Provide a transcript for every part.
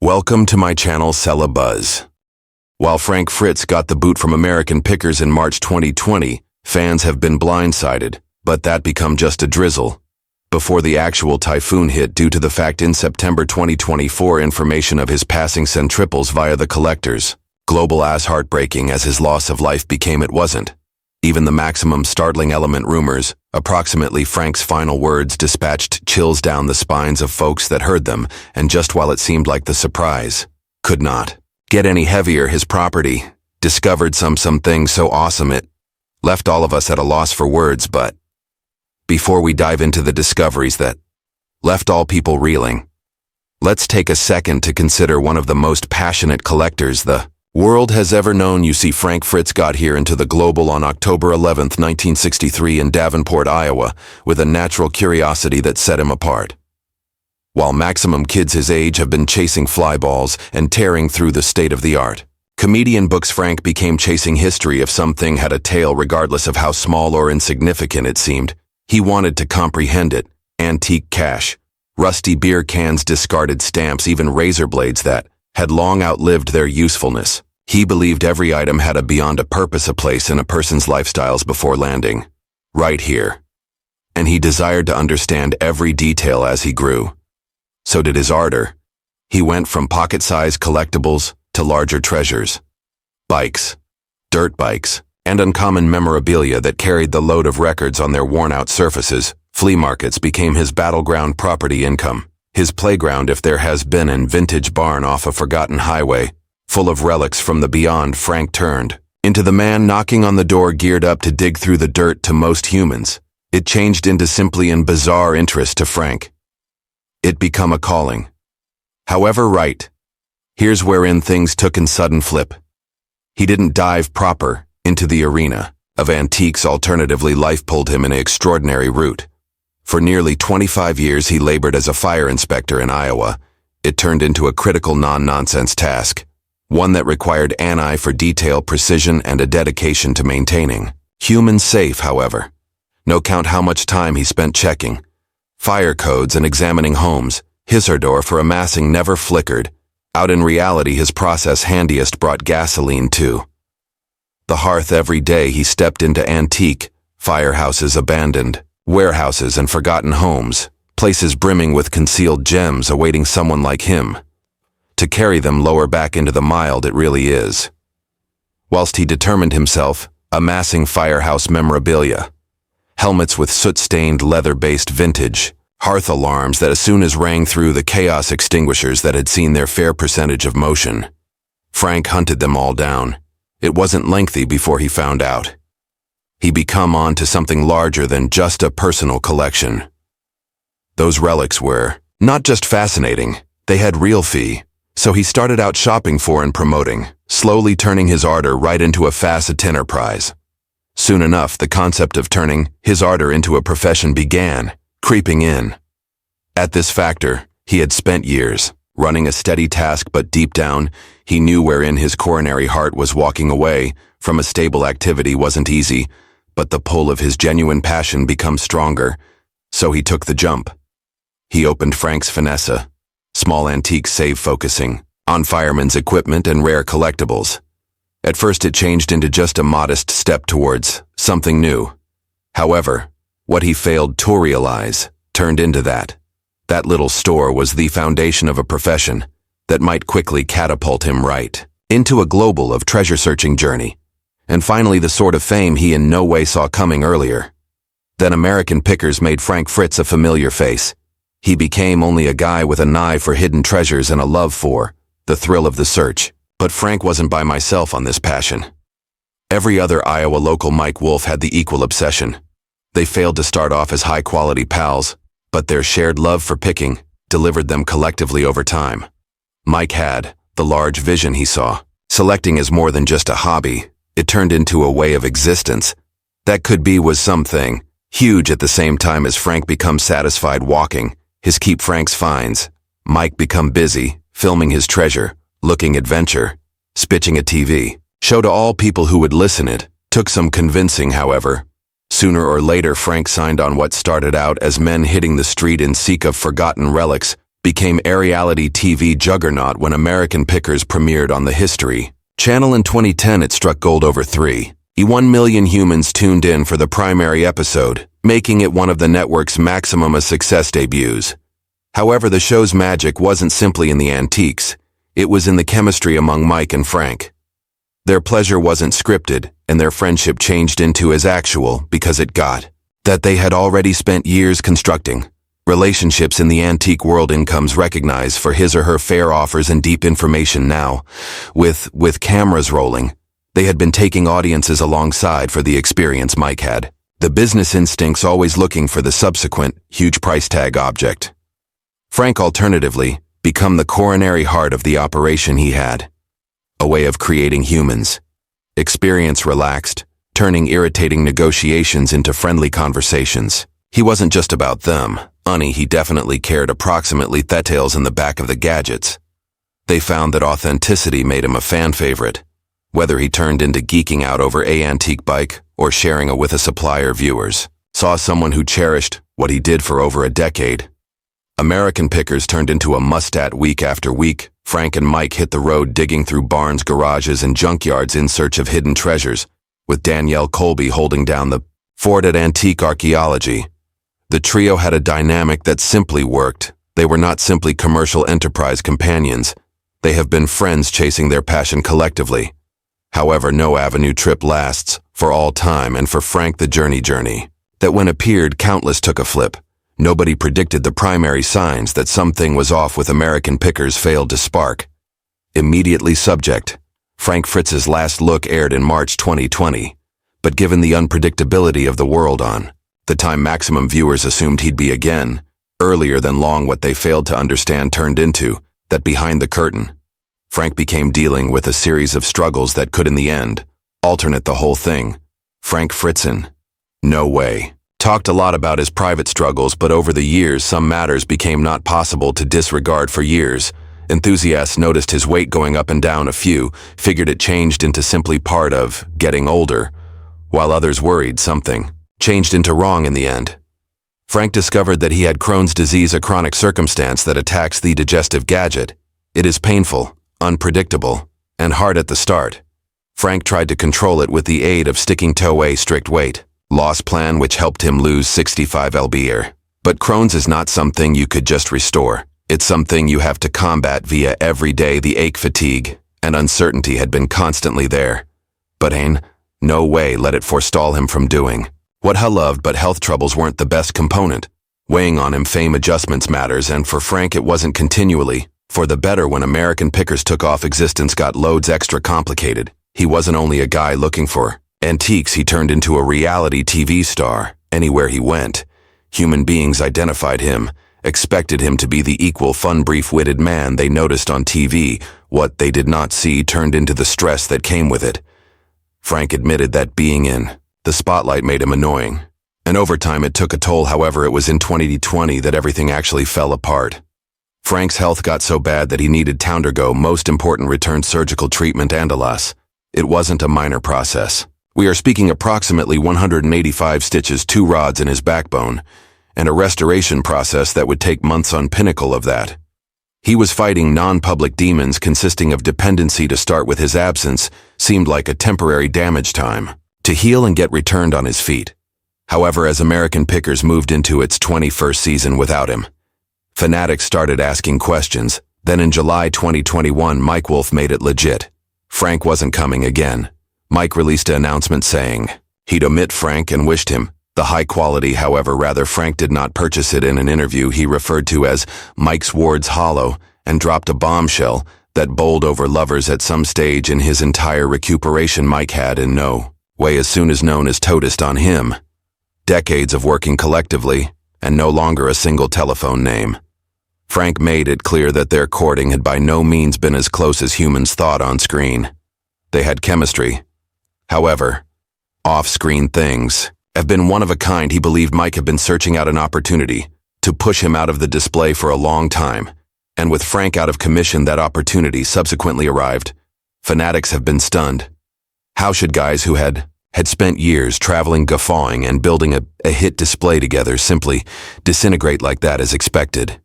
Welcome to my channel Sell a Buzz. While Frank Fritz got the boot from American Pickers in March 2020, fans have been blindsided, but that become just a drizzle before the actual typhoon hit due to the fact in September 2024 information of his passing sent triples via the collectors. Global as heartbreaking as his loss of life became, it wasn't. Even the maximum startling element rumors, approximately Frank's final words, dispatched chills down the spines of folks that heard them, and just while it seemed like the surprise could not get any heavier, his property discovered something so awesome it left all of us at a loss for words. But before we dive into the discoveries that left all people reeling, let's take a second to consider one of the most passionate collectors the world has ever known. You see, Frank Fritz got here into the global on October 11th, 1963 in Davenport, Iowa, with a natural curiosity that set him apart. While maximum kids his age have been chasing fly balls and tearing through the state-of-the-art comedian books, Frank became chasing history. If something had a tale, regardless of how small or insignificant it seemed, he wanted to comprehend it. Antique cash, rusty beer cans, discarded stamps, even razor blades that had long outlived their usefulness. He believed every item had a beyond a purpose, a place in a person's lifestyles before landing right here. And he desired to understand every detail as he grew. So did his ardor. He went from pocket-sized collectibles to larger treasures. Bikes, dirt bikes, and uncommon memorabilia that carried the load of records on their worn-out surfaces. Flea markets became his battleground. Property income, his playground if there has been, an vintage barn off a forgotten highway, full of relics from the beyond. Frank turned into the man knocking on the door, geared up to dig through the dirt. To most humans, it changed into simply an bizarre interest. To Frank, it became a calling. However, here's wherein things took a sudden flip. He didn't dive proper into the arena of antiques. Alternatively, life pulled him in an extraordinary route. For nearly 25 years he labored as a fire inspector in Iowa. It turned into a critical, non-nonsense task, one that required an eye for detail, precision, and a dedication to maintaining humans safe. However, no count how much time he spent checking fire codes and examining homes. His ardor for amassing never flickered out. In reality, his process handiest brought gasoline to the hearth. Every day he stepped into antique firehouses, abandoned warehouses, and forgotten homes, places brimming with concealed gems awaiting someone like him to carry them lower back into the mild it really is. Whilst he determined himself amassing firehouse memorabilia, helmets with soot-stained leather-based vintage hearth alarms that as soon as rang through the chaos extinguishers that had seen their fair percentage of motion, Frank hunted them all down. It wasn't lengthy before he found out. He become on to something larger than just a personal collection. Those relics were not just fascinating, they had real fee. So he started out shopping for and promoting, slowly turning his ardor right into a facet enterprise. Soon enough, the concept of turning his ardor into a profession began creeping in. At this factor, he had spent years running a steady task, but deep down, he knew wherein his coronary heart was. Walking away from a stable activity wasn't easy, but the pull of his genuine passion became stronger, so he took the jump. He opened Frank's Finesse, small antique save focusing on fireman's equipment and rare collectibles. At first it changed into just a modest step towards something new. However, what he failed to realize turned into that little store was the foundation of a profession that might quickly catapult him right into a global of treasure-searching journey, and finally the sort of fame he in no way saw coming earlier. Then American Pickers made Frank Fritz a familiar face. He became only a guy with an eye for hidden treasures and a love for the thrill of the search. But Frank wasn't by himself on this passion. Every other Iowa local, Mike Wolf, had the equal obsession. They failed to start off as high-quality pals, but their shared love for picking delivered them collectively over time. Mike had the large vision. He saw selecting as more than just a hobby. It turned into a way of existence. That was something huge. At the same time as Frank became satisfied walking his keep Frank's finds, Mike became busy filming his treasure, looking adventure, spitching a TV show to all people who would listen. It took some convincing, however. Sooner or later, Frank signed on what started out as men hitting the street in seek of forgotten relics became a reality TV juggernaut when American Pickers premiered on the History Channel in 2010. It struck gold over 3.1 million humans tuned in for the primary episode, making it one of the network's maximum success debuts. However, the show's magic wasn't simply in the antiques, it was in the chemistry among Mike and Frank. Their pleasure wasn't scripted, and their friendship changed into as actual because it got that they had already spent years constructing. Relationships in the antique world incomes recognized for his or her fair offers and deep information now. With cameras rolling, they had been taking audiences alongside for the experience Mike had. The business instincts always looking for the subsequent, huge price tag object. Frank alternatively become the coronary heart of the operation he had. A way of creating humans. Experience relaxed, turning irritating negotiations into friendly conversations. He wasn't just about them. He definitely cared approximately details in the back of the gadgets. They found that authenticity made him a fan favorite. Whether he turned into geeking out over an antique bike or sharing it with a supplier, viewers saw someone who cherished what he did for over a decade. American Pickers turned into a must-at week after week. Frank and Mike hit the road digging through barns, garages, and junkyards in search of hidden treasures, with Danielle Colby holding down the fort at Antique Archaeology. The trio had a dynamic that simply worked. They were not simply commercial enterprise companions. They have been friends chasing their passion collectively. However, no avenue trip lasts for all time, and for Frank the journey that when appeared countless took a flip. Nobody predicted the primary signs that something was off with American Pickers failed to spark. Immediately subject. Frank Fritz's last look aired in March 2020, but given the unpredictability of the world on the time, maximum viewers assumed he'd be again. Earlier than long, what they failed to understand turned into that behind the curtain. Frank became dealing with a series of struggles that could in the end alternate the whole thing. Frank Fritzen. No way. Talked a lot about his private struggles, but over the years some matters became not possible to disregard for years. Enthusiasts noticed his weight going up and down. A few figured it changed into simply part of getting older, while others worried something changed into wrong in the end. Frank discovered that he had Crohn's disease, a chronic circumstance that attacks the digestive gadget. It is painful, unpredictable, and hard at the start. Frank tried to control it with the aid of sticking to a strict weight loss plan, which helped him lose 65 lb. But Crohn's is not something you could just restore. It's something you have to combat via every day. The ache, fatigue, and uncertainty had been constantly there. But no way let it forestall him from doing what he loved. But health troubles weren't the best component. Weighing on him, fame adjustments matters, and for Frank it wasn't continually for the better. When American Pickers took off, existence got loads extra complicated. He wasn't only a guy looking for antiques, he turned into a reality TV star. Anywhere he went, human beings identified him, expected him to be the equal, fun, brief-witted man they noticed on TV. What they did not see turned into the stress that came with it. Frank admitted that being in the spotlight made him annoying, and over time it took a toll. However, it was in 2020 that everything actually fell apart. Frank's health got so bad that he needed Towndergo, most important, return surgical treatment, and alas, it wasn't a minor process. We are speaking approximately 185 stitches, 2 rods in his backbone, and a restoration process that would take months. On pinnacle of that, he was fighting non-public demons consisting of dependency. To start with, his absence seemed like a temporary damage time to heal and get returned on his feet. However, as American Pickers moved into its 21st season without him, fanatics started asking questions. Then in July 2021, Mike Wolf made it legit. Frank wasn't coming again. Mike released an announcement saying he'd omit Frank and wished him the high quality. However, Frank did not purchase it. In an interview he referred to as Mike's Ward's Hollow and dropped a bombshell that bowled over lovers at some stage in his entire recuperation. Mike had in no way as soon as known as toast on him. Decades of working collectively and no longer a single telephone name. Frank made it clear that their courting had by no means been as close as humans thought on screen. They had chemistry. However, off-screen things have been one of a kind. He believed Mike had been searching out an opportunity to push him out of the display for a long time, and with Frank out of commission, that opportunity subsequently arrived. Fanatics have been stunned. How should guys who had spent years traveling, guffawing, and building a hit display together simply disintegrate like that as expected?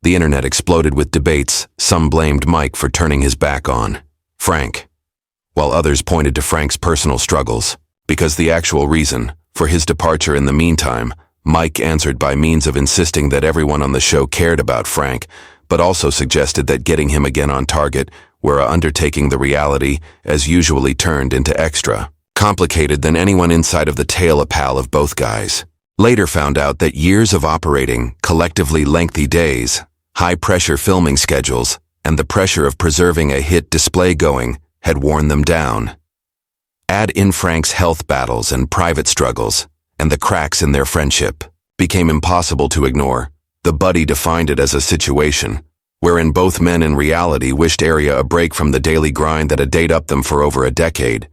The internet exploded with debates. Some blamed Mike for turning his back on Frank, while others pointed to Frank's personal struggles. Because the actual reason for his departure in the meantime, Mike answered by means of insisting that everyone on the show cared about Frank, but also suggested that getting him again on target were a undertaking the reality, as usually turned into extra complicated than anyone inside of the tail a pal of both guys. Later found out that years of operating, collectively lengthy days, high-pressure filming schedules, and the pressure of preserving a hit display going had worn them down. Add in Frank's health battles and private struggles, and the cracks in their friendship became impossible to ignore. The buddy defined it as a situation wherein both men in reality wished area a break from the daily grind that had date up them for over a decade.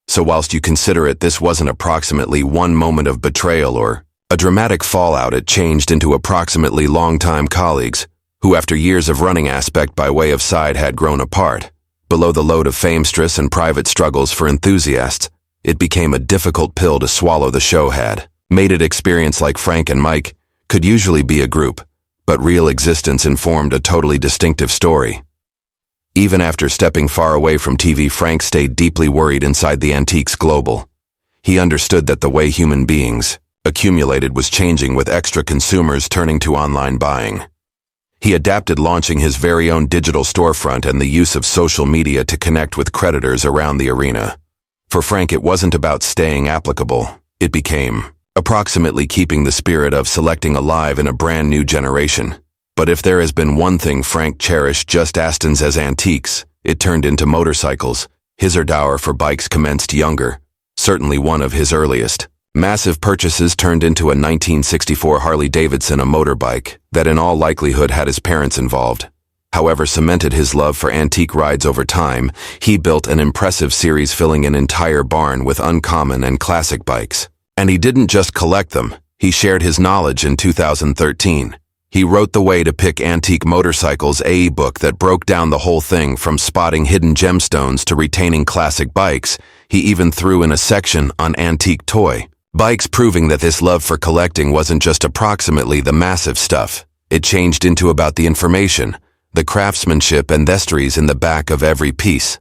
So whilst you consider it, this wasn't approximately one moment of betrayal or a dramatic fallout. It changed into approximately longtime colleagues who, after years of running aspect by way of side, had grown apart. Below the load of fame stress and private struggles for enthusiasts, it became a difficult pill to swallow. The show had made it experience like Frank and Mike could usually be a group, but real existence informed a totally distinctive story. Even after stepping far away from TV, Frank stayed deeply worried inside the Antiques Global. He understood that the way human beings accumulated was changing, with extra consumers turning to online buying. He adapted, launching his very own digital storefront and the use of social media to connect with creditors around the arena. For Frank, it wasn't about staying applicable. It became approximately keeping the spirit of selecting alive in a brand new generation. But if there has been one thing Frank cherished just Astons as antiques, it turned into motorcycles. His ardor for bikes commenced younger, certainly one of his earliest massive purchases turned into a 1964 Harley-Davidson, a motorbike that in all likelihood had his parents involved. However, cemented his love for antique rides over time. He built an impressive series filling an entire barn with uncommon and classic bikes. And he didn't just collect them, he shared his knowledge. In 2013. He wrote The Way to Pick Antique Motorcycles, a book that broke down the whole thing from spotting hidden gemstones to retaining classic bikes. He even threw in a section on antique toy bikes, proving that this love for collecting wasn't just approximately the massive stuff. It changed into about the information, the craftsmanship and histories in the back of every piece.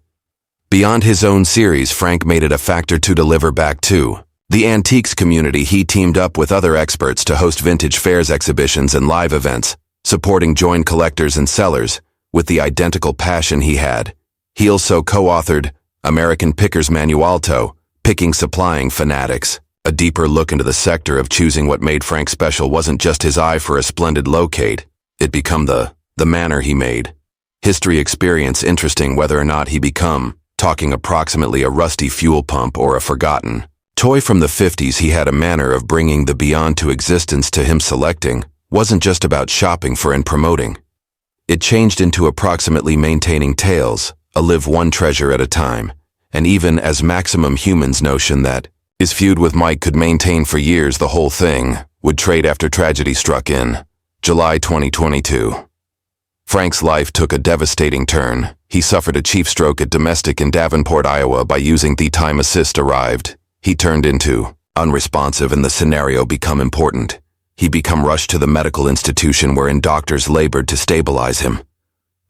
Beyond his own series, Frank made it a factor to deliver back to the antiques community. He teamed up with other experts to host vintage fairs, exhibitions, and live events, supporting joint collectors and sellers with the identical passion he had. He also co-authored American Picker's Manual to Picking Supplying Fanatics. A deeper look into the sector of choosing what made Frank special wasn't just his eye for a splendid locate. It became the manner he made history experience interesting, whether or not he become talking approximately a rusty fuel pump or a forgotten toy from the 50s. He had a manner of bringing the beyond to existence. To him, selecting wasn't just about shopping for and promoting. It changed into approximately maintaining tales, a live one treasure at a time, and even as maximum humans notion that his feud with Mike could maintain for years. The whole thing would trade after tragedy struck in July 2022. Frank's life took a devastating turn. He suffered a chief stroke at domestic in Davenport, Iowa. By using the time assist arrived, he turned into unresponsive and the scenario become important. He become rushed to the medical institution wherein doctors labored to stabilize him.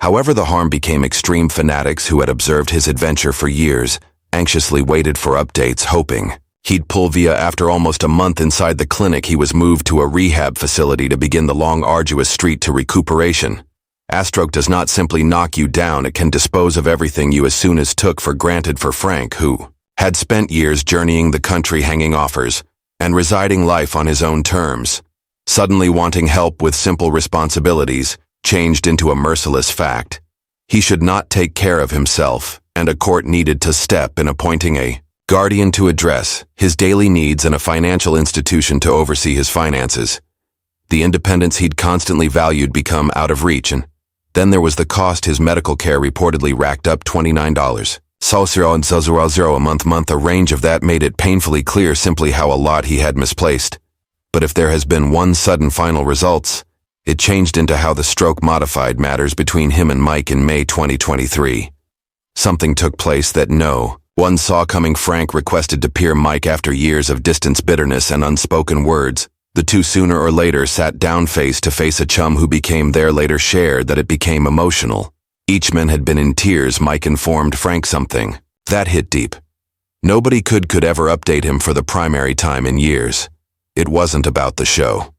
However, the harm became extreme. Fanatics who had observed his adventure for years anxiously waited for updates, hoping he'd pull via. After almost a month inside the clinic, he was moved to a rehab facility to begin the long, arduous street to recuperation. A stroke does not simply knock you down, it can dispose of everything you as soon as took for granted. For Frank, who had spent years journeying the country, hanging offers, and residing life on his own terms, suddenly wanting help with simple responsibilities changed into a merciless fact. He should not take care of himself, and a court needed to step in, appointing a guardian to address his daily needs and a financial institution to oversee his finances. The independence he'd constantly valued become out of reach, and then there was the cost. His medical care reportedly racked up $29 a month. A range of that made it painfully clear simply how a lot he had misplaced. But if there has been one sudden final results, it changed into how the stroke modified matters between him and Mike. In May 2023, something took place that no one saw coming. Frank requested to peer Mike after years of distance, bitterness, and unspoken words. The two sooner or later sat down face to face. A chum who became there later shared that it became emotional. Each man had been in tears. Mike informed Frank something that hit deep. Nobody could ever update him for the primary time in years. It wasn't about the show,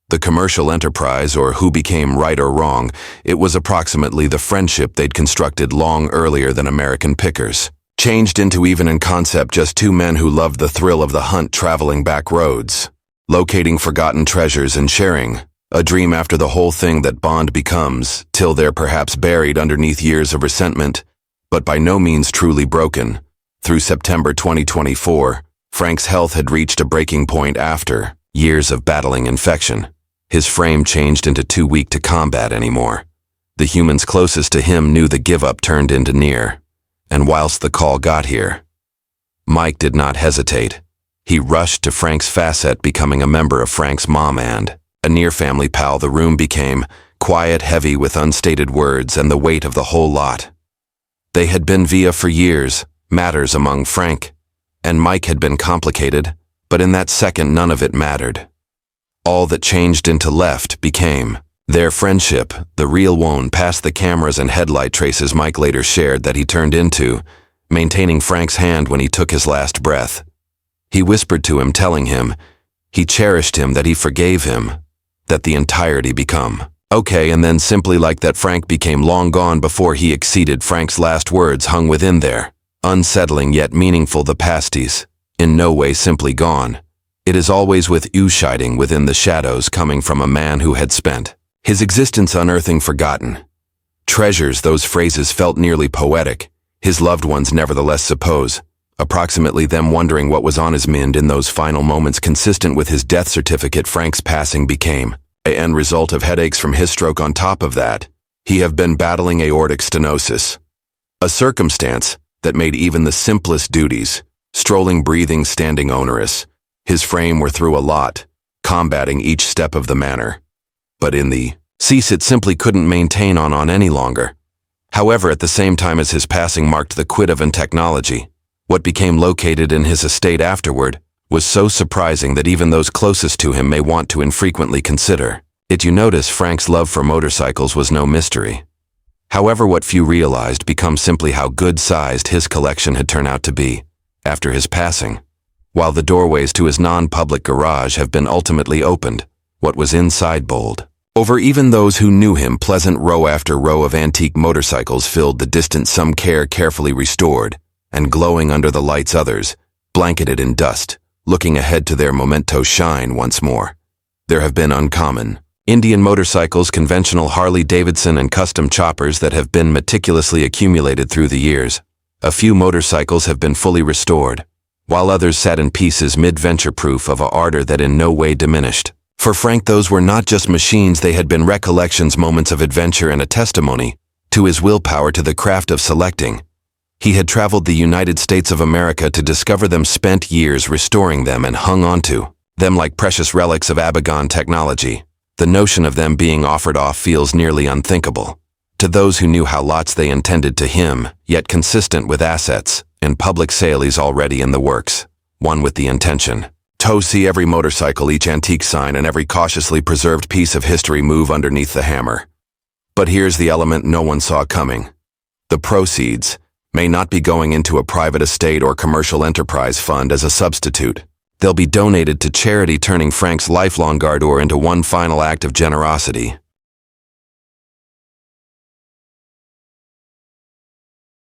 the commercial enterprise, or who became right or wrong. It was approximately the friendship they'd constructed long earlier than American Pickers. Changed into, even in concept, just two men who loved the thrill of the hunt, traveling back roads, locating forgotten treasures and sharing a dream after the whole thing that bond becomes, till they're perhaps buried underneath years of resentment, but by no means truly broken. Through September 2024, Frank's health had reached a breaking point after years of battling infection. His frame changed into too weak to combat anymore. The humans closest to him knew the give-up turned into near. And whilst the call got here, Mike did not hesitate. He rushed to Frank's facet, becoming a member of Frank's mom and a near family pal. The room became quiet, heavy with unstated words and the weight of the whole lot. They had been via for years, matters among Frank and Mike had been complicated, but in that second none of it mattered. All that changed into left became their friendship, the real one, past the cameras and headlight traces. Mike later shared that he turned into maintaining Frank's hand when he took his last breath. He whispered to him, telling him he cherished him, that he forgave him, that the entirety become okay. And then simply like that, Frank became long gone before he exceeded. Frank's last words hung within there, unsettling yet meaningful. The pasties, in no way simply gone. It is always with you shining within the shadows, coming from a man who had spent his existence unearthing forgotten treasures. Those phrases felt nearly poetic. His loved ones nevertheless suppose, approximately them wondering what was on his mind in those final moments. Consistent with his death certificate, Frank's passing became an end result of headaches from his stroke. On top of that, he have been battling aortic stenosis, a circumstance that made even the simplest duties, strolling, breathing, standing, onerous. His frame were through a lot, combating each step of the manner. But in the cease, it simply couldn't maintain on any longer. However, at the same time as his passing marked the quit of technology, what became located in his estate afterward was so surprising that even those closest to him may want to infrequently consider it. You notice Frank's love for motorcycles was no mystery. However, what few realized becomes simply how good-sized his collection had turned out to be after his passing. While the doorways to his non-public garage have been ultimately opened, what was inside bowled over. Even those who knew him, pleasant row after row of antique motorcycles filled the distance, some carefully restored and glowing under the lights, others blanketed in dust, looking ahead to their memento shine once more. There have been uncommon Indian motorcycles, conventional Harley-Davidson and custom choppers that have been meticulously accumulated through the years. A few motorcycles have been fully restored, while others sat in pieces mid-venture, proof of a ardor that in no way diminished. For Frank, those were not just machines, they had been recollections, moments of adventure, and a testimony to his willpower, to the craft of selecting. He had traveled the United States of America to discover them, spent years restoring them, and hung onto them like precious relics of abygone technology. The notion of them being offered off feels nearly unthinkable to those who knew how lots they intended to him, yet consistent with assets and public sales already in the works. One with the intention to see every motorcycle, each antique sign, and every cautiously preserved piece of history move underneath the hammer. But here's the element no one saw coming. The proceeds may not be going into a private estate or commercial enterprise fund as a substitute. They'll be donated to charity, turning Frank's lifelong ardor into one final act of generosity.